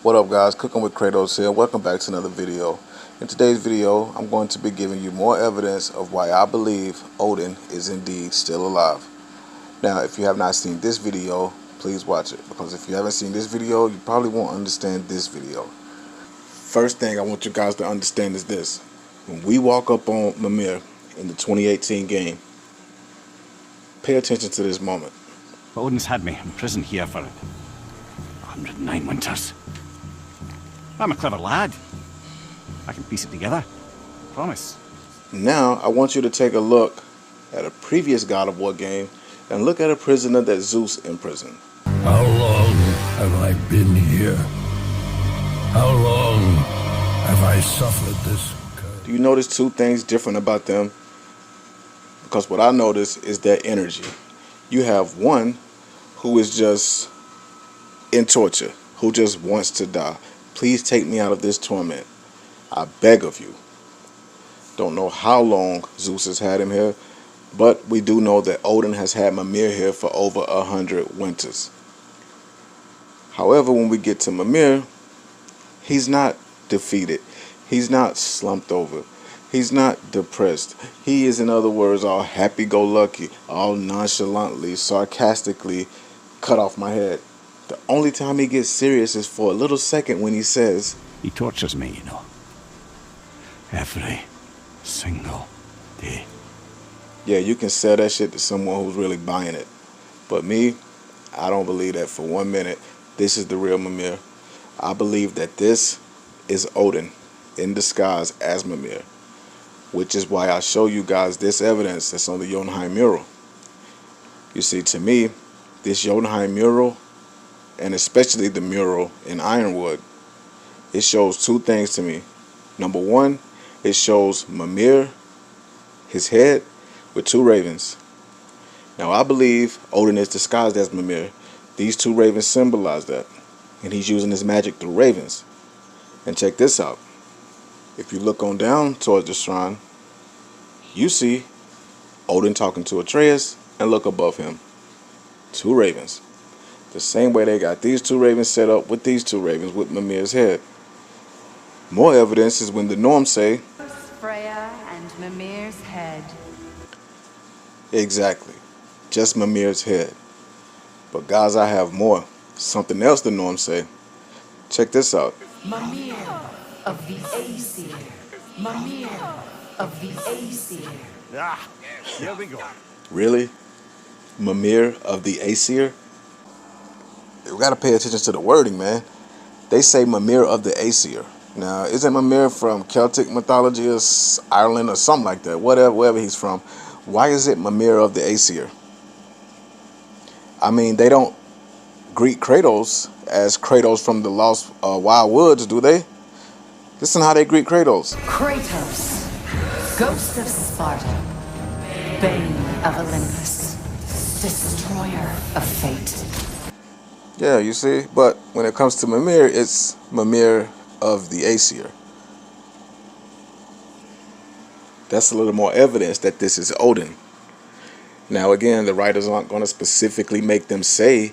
What up, guys? Cooking with Kratos here. Welcome back to another video. In today's video, I'm going to be giving you more evidence of why I believe Odin is indeed still alive. Now, if you have not seen this video, please watch it, because if you haven't seen this video, you probably won't understand this video. First thing I want you guys to understand is this. When we walk up on Mimir in the 2018 game, pay attention to this moment. Odin's had me imprisoned here for 109 winters. I'm a clever lad. I can piece it together. Promise. Now, I want you to take a look at a previous God of War game and look at a prisoner that Zeus imprisoned. How long have I been here? How long have I suffered this curse? Do you notice two things different about them? Because what I notice is their energy. You have one who is just in torture, who just wants to die. Please take me out of this torment. I beg of you. Don't know how long Zeus has had him here, but we do know that Odin has had Mimir here for over 100 winters. However, when we get to Mimir, he's not defeated. He's not slumped over. He's not depressed. He is, in other words, all happy-go-lucky, all nonchalantly, sarcastically cut off my head. The only time he gets serious is for a little second when he says, He tortures me, you know. Every single day. yeah, you can sell that shit to someone who's really buying it. But me, I don't believe that for 1 minute. This is the real Mimir. I believe that this is Odin in disguise as Mimir, which is why I show you guys this evidence that's on the Jotunheim mural. You see, to me, this Jotunheim mural, and especially the mural in Ironwood, it shows two things to me. Number one, it shows Mimir, his head, with two ravens. Now, I believe Odin is disguised as Mimir. These two ravens symbolize that, and he's using his magic through ravens. And check this out. If you look on down towards the shrine, you see Odin talking to Atreus, and look above him, two ravens. The same way they got these two ravens set up with these two ravens with Mimir's head. More evidence is when the Norms say, Freya and Mimir's head. exactly, just Mimir's head. But guys, I have more. Something else the Norms say. Check this out. Mimir of the Aesir. Mimir of the Aesir. Ah, here we go. Really? Mimir of the Aesir? You gotta pay attention to the wording, man. They say Mimir of the Aesir. Now, isn't Mimir from Celtic mythology or Ireland or something like that? Wherever he's from. Why is it Mimir of the Aesir? I mean, they don't greet Kratos as Kratos from the Lost Wild Woods, do they? Listen how they greet Kratos. Kratos, ghost of Sparta, bane of Olympus, destroyer of fate. Yeah, you see? But when it comes to Mimir, it's Mimir of the Aesir. That's a little more evidence that this is Odin. Now again, the writers aren't going to specifically make them say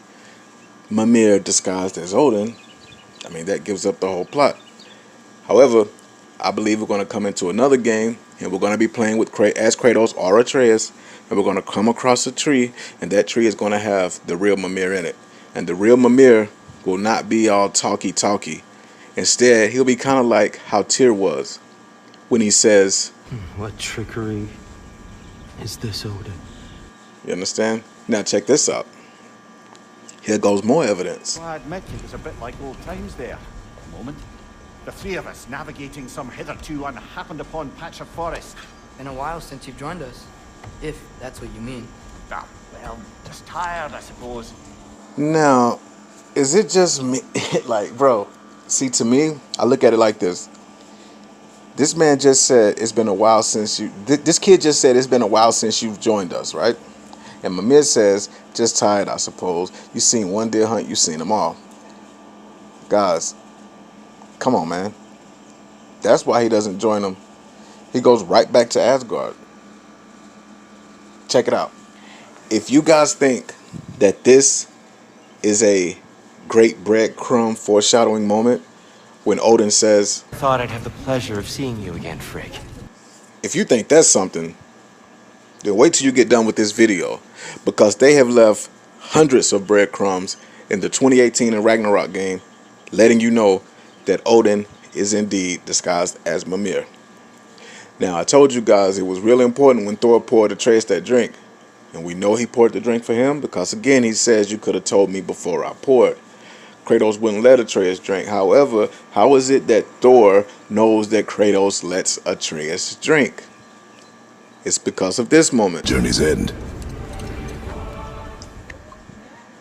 Mimir disguised as Odin. I mean, that gives up the whole plot. However, I believe we're going to come into another game, and we're going to be playing with as Kratos or Atreus, and we're going to come across a tree, and that tree is going to have the real Mimir in it. And the real Mimir will not be all talky. Instead, he'll be kind of like how Tyr was when he says, What trickery is this, Odin? you understand? Now check this out. Here goes more evidence. Well, I admit it was a bit like old times there. A moment. The three of us navigating some hitherto unhappened upon patch of forest. Been a while since you've joined us, if that's what you mean. Ah, well, just tired, I suppose. Now, is it just me? Like, bro, see, to me, I look at it like this. This man just said it's been a while since you... This kid just said it's been a while since you've joined us, right? And Mimir says, just tired, I suppose. You seen one deer hunt, you seen them all. Guys, come on, man. That's why he doesn't join them. He goes right back to Asgard. Check it out. If you guys think that this is a great breadcrumb foreshadowing moment when Odin says, Thought I'd have the pleasure of seeing you again, Frigg. if you think that's something, then wait till you get done with this video, because they have left hundreds of breadcrumbs in the 2018 Ragnarok game, letting you know that Odin is indeed disguised as Mimir. Now, I told you guys it was really important when Thor poured Atreus that drink. And we know he poured the drink for him because, again, he says, you could have told me before I poured. Kratos wouldn't let Atreus drink. However, how is it that Thor knows that Kratos lets Atreus drink? It's because of this moment. Journey's end.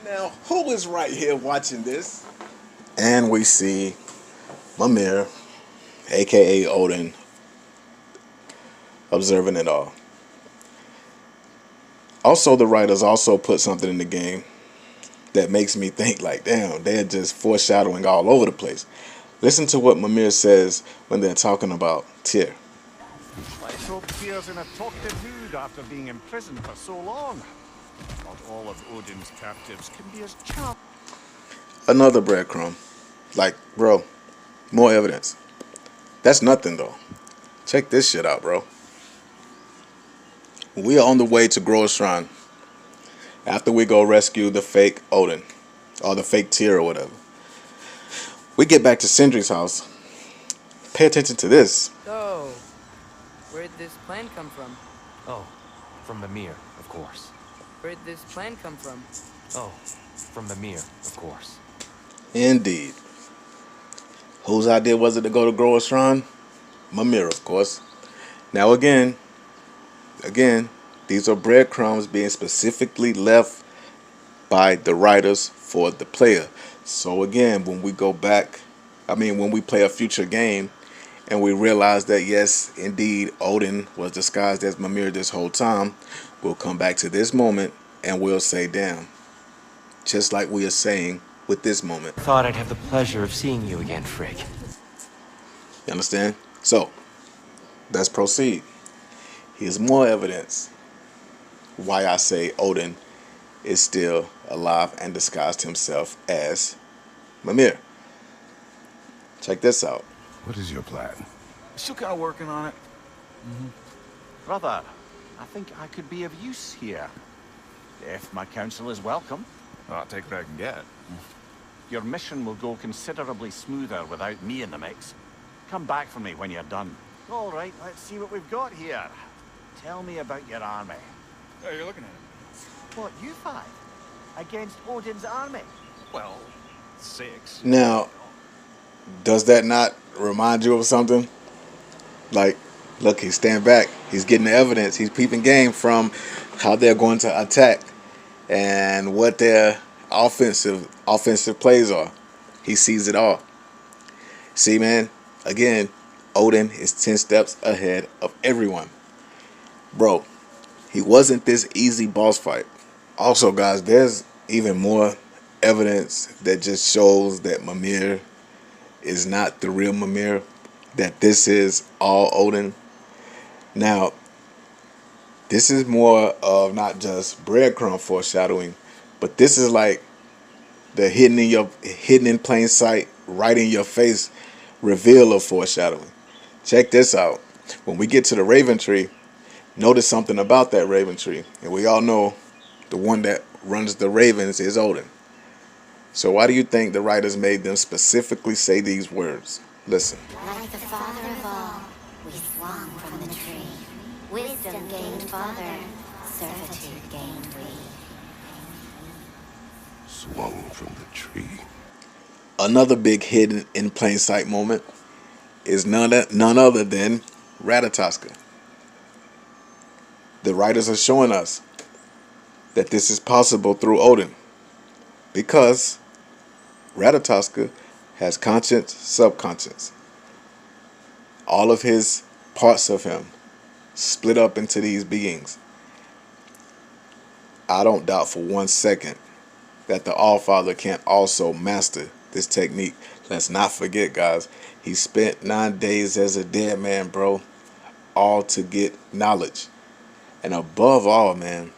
Now, who is right here watching this? And we see Mimir, aka Odin, observing it all. Also, the writers also put something in the game that makes me think like, damn, they're just foreshadowing all over the place. Listen to what Mimir says when they're talking about Tyr. Let's hope Tyr's in a talkative mood after being imprisoned for so long. Not all of Odin's captives can be as charming. Another breadcrumb. Like, bro, more evidence. That's nothing, though. Check this shit out, bro. We are on the way to Groa's Shrine after we go rescue the fake Odin, or the fake Tyr or whatever. We get back to Sindri's house. Pay attention to this. So, where'd this plan come from? Oh, from Mimir, of course. Where'd this plan come from? Oh, from Mimir, of course. Indeed. Whose idea was it to go to Groa's Shrine? Mimir, of course. Now again, these are breadcrumbs being specifically left by the writers for the player. So again, when we go back, when we play a future game and we realize that yes, indeed, Odin was disguised as Mimir this whole time, we'll come back to this moment and we'll say, damn, just like we are saying with this moment. Thought I'd have the pleasure of seeing you again, Frigg. You understand? So, let's proceed. Here's more evidence why I say Odin is still alive and disguised himself as Mimir. Check this out. What is your plan? Still kind of working on it. Brother, I think I could be of use here. If my counsel is welcome. I'll take what I can get. Your mission will go considerably smoother without me in the mix. Come back for me when you're done. All right, let's see what we've got here. Tell me about your army. Oh, you're looking at it. What, you five? Against Odin's army? Well, 6. Now, does that not remind you of something? Like, look, he's standing back. He's getting the evidence. He's peeping game from how they're going to attack and what their offensive plays are. He sees it all. See, man, again, Odin is 10 steps ahead of everyone. Bro, he wasn't this easy boss fight. Also, guys, there's even more evidence that just shows that Mimir is not the real Mimir, that this is all Odin. Now, this is more of not just breadcrumb foreshadowing, but this is like the hidden in plain sight, right in your face reveal of foreshadowing. Check this out. When we get to the Raven Tree, notice something about that Raven Tree. And we all know the one that runs the ravens is Odin. So why do you think the writers made them specifically say these words? Listen. Like the father of all, we swung from the tree. Wisdom gained father, servitude gained we. Swung from the tree. Another big hidden in plain sight moment is none other than Ratatoska. The writers are showing us that this is possible through Odin because Ratatoska has conscience, subconscious. All of his parts of him split up into these beings. I don't doubt for 1 second that the Allfather can also master this technique. Let's not forget, guys, he spent 9 days as a dead man, bro, all to get knowledge. And above all, man,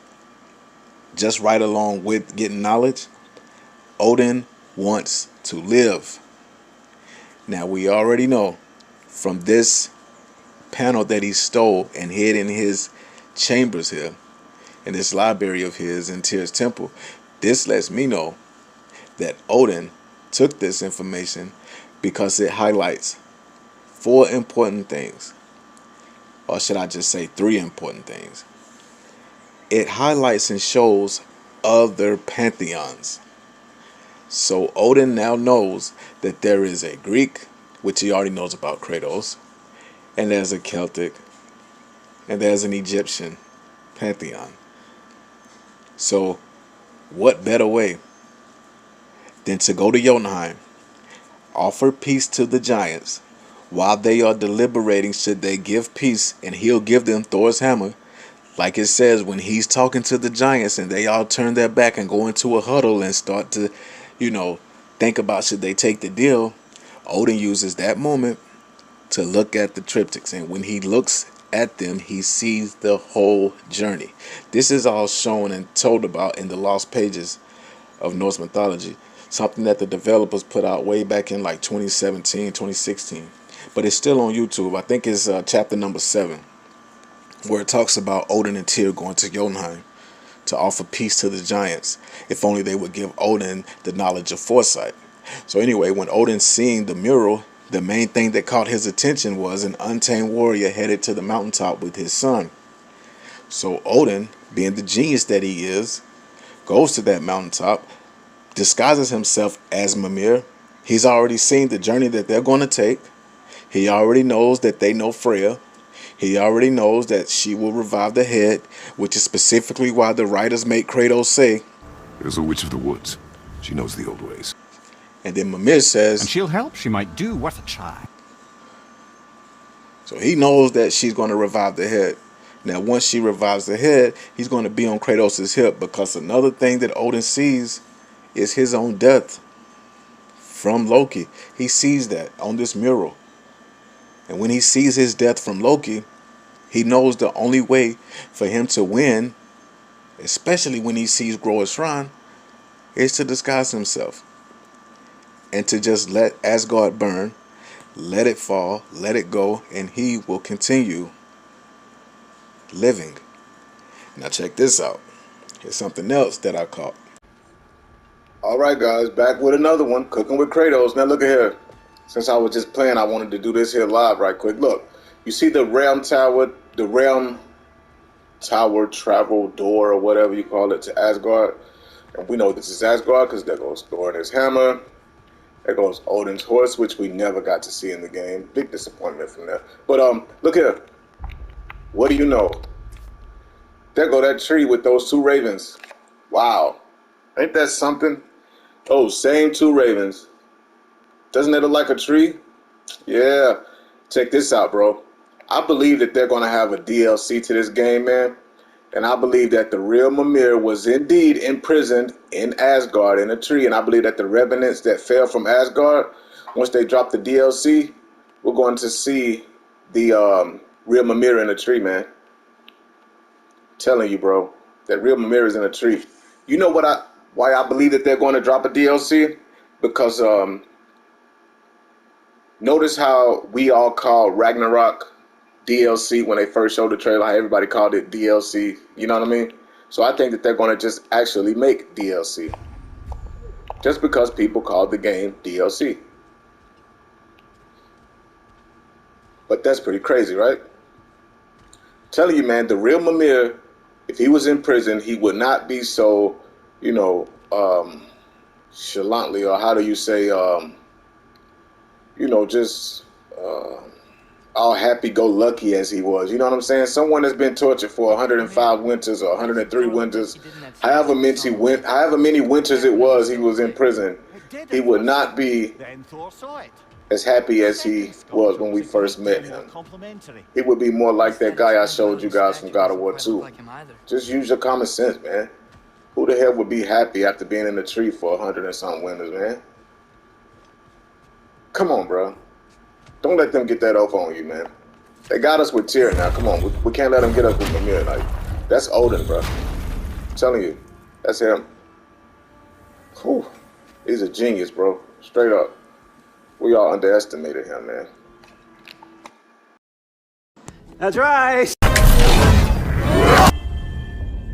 just right along with getting knowledge, Odin wants to live. Now we already know from this panel that he stole and hid in his chambers here, in this library of his in Tyr's temple, this lets me know that Odin took this information because it highlights 4 important things. Or should I just say 3 important things? It highlights and shows other pantheons. So Odin now knows that there is a Greek, which he already knows about Kratos, and there's a Celtic, and there's an Egyptian pantheon. So what better way than to go to Jotunheim, offer peace to the giants while they are deliberating should they give peace, and he'll give them Thor's hammer. Like it says, when he's talking to the giants and they all turn their back and go into a huddle and start to, think about should they take the deal, Odin uses that moment to look at the triptychs. And when he looks at them, he sees the whole journey. This is all shown and told about in the lost pages of Norse mythology. Something that the developers put out way back in like 2017, 2016. But it's still on YouTube. I think it's chapter number 7. Where it talks about Odin and Tyr going to Jotunheim to offer peace to the giants, if only they would give Odin the knowledge of foresight. So anyway, when Odin seen the mural, the main thing that caught his attention was an untamed warrior headed to the mountaintop with his son. So Odin, being the genius that he is, goes to that mountaintop, disguises himself as Mimir. He's already seen the journey that they're going to take. He already knows that they know Freya. He already knows that she will revive the head, which is specifically why the writers make Kratos say, "There's a witch of the woods. She knows the old ways." And then Mimir says, "And she'll help. She might do worth a try." So he knows that she's going to revive the head. Now, once she revives the head, he's going to be on Kratos' hip, because another thing that Odin sees is his own death from Loki. He sees that on this mural. And when he sees his death from Loki, he knows the only way for him to win, especially when he sees Groa's shrine, is to disguise himself. And to just let Asgard burn, let it fall, let it go, and he will continue living. Now check this out. Here's something else that I caught. Alright guys, back with another one, cooking with Kratos. Now look at here. Since I was just playing, I wanted to do this here live right quick. Look, you see the realm tower travel door, or whatever you call it, to Asgard. And we know this is Asgard because there goes Thor and his hammer. There goes Odin's horse, which we never got to see in the game. Big disappointment from that. But look here. What do you know? There go that tree with those 2 ravens. Wow. Ain't that something? Oh, same 2 ravens. Doesn't it look like a tree? Yeah. Check this out, bro. I believe that they're going to have a DLC to this game, man. And I believe that the real Mimir was indeed imprisoned in Asgard in a tree. And I believe that the revenants that fell from Asgard, once they drop the DLC, we're going to see the real Mimir in a tree, man. I'm telling you, bro, that real Mimir is in a tree. You know why I believe that they're going to drop a DLC? Because notice how we all call Ragnarok DLC when they first showed the trailer, how everybody called it DLC. You know what I mean? So I think that they're going to just actually make DLC. Just because people call the game DLC. But that's pretty crazy, right? I'm telling you, man, the real Mimir, if he was in prison, he would not be so, chalantly, or how do you say, just all happy-go-lucky as he was. You know what I'm saying? Someone that's been tortured for 105 winters or 103 winters, however many winters it was he was in prison, he would not be as happy as he was when we first met him. He would be more like that guy I showed you guys from God of War 2. Just use your common sense, man. Who the hell would be happy after being in a tree for 100 and something winters, man? Come on, bro. Don't let them get that over on you, man. They got us with Tyr now. Come on. We can't let them get us with Mimir. Like, that's Odin, bro. I'm telling you. That's him. Whew. He's a genius, bro. Straight up. We all underestimated him, man. That's right.